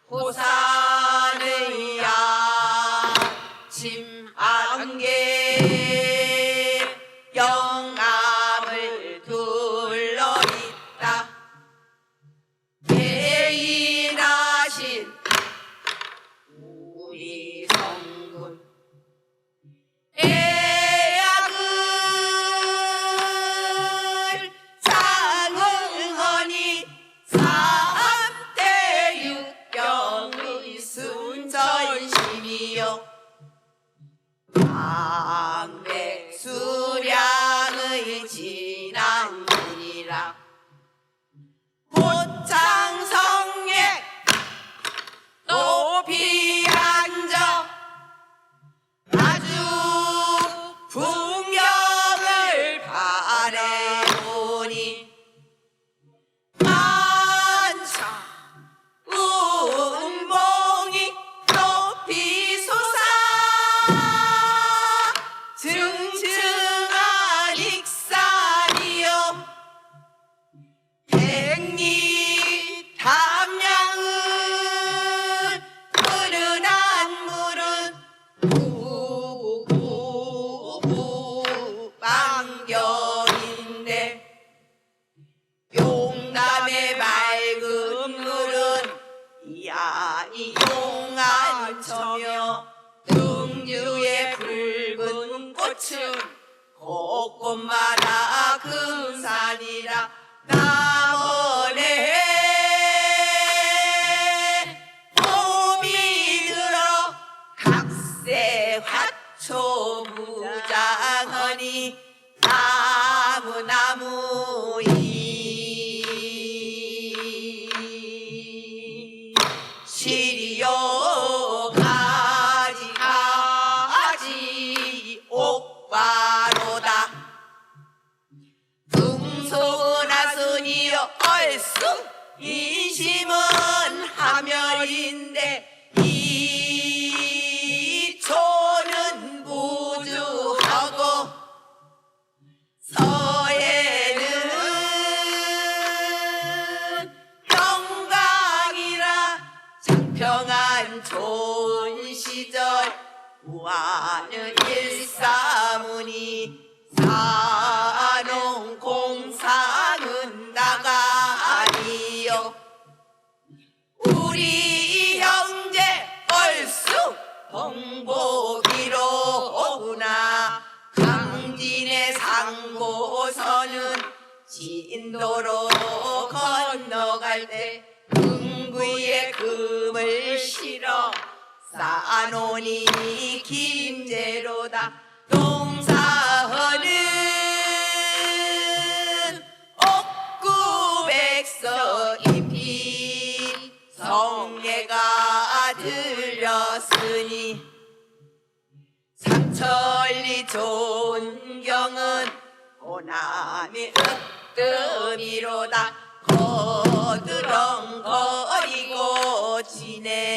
고산의 아침 안개 영암을 둘러있다. 대인하신 우리 성군 애약을 상응하니 삼대 육경의 순전심이요 강백수량의 진앙군이라. 고창성에 높이 앉아 아주 풍경을 바라보니 만사 운봉이 높이 솟아 증증한 익산이여 백리 담양은 흐르는 물은 구구구방경인데 용남의 맑은 물은 이안이 용안처며 등유의 붉은 꽃은 곳곳마다 금산이라. 남원에 봄이 들어 각세 화초 무장하니 나무나무이 시리요 가지가지 옥바로다. 등소나선이여 얼쑤 인심은 하멸인데 이초는 무주하고 서해는 영광이라. 장평한 좋은 시절 우아는 일사문이 산홍 공상은 나가니요. 우리 형제 얼쑤 동복이로구나. 강진의 상고선은 진도로 건너갈 때 금구에 금을 실어 쌓아놓으니 김제로다. 농사하는 옥구백서 잎이 성례가 들렸으니 삼천리 존경은 호남이 으뜸이로다. 거드렁거리고 지내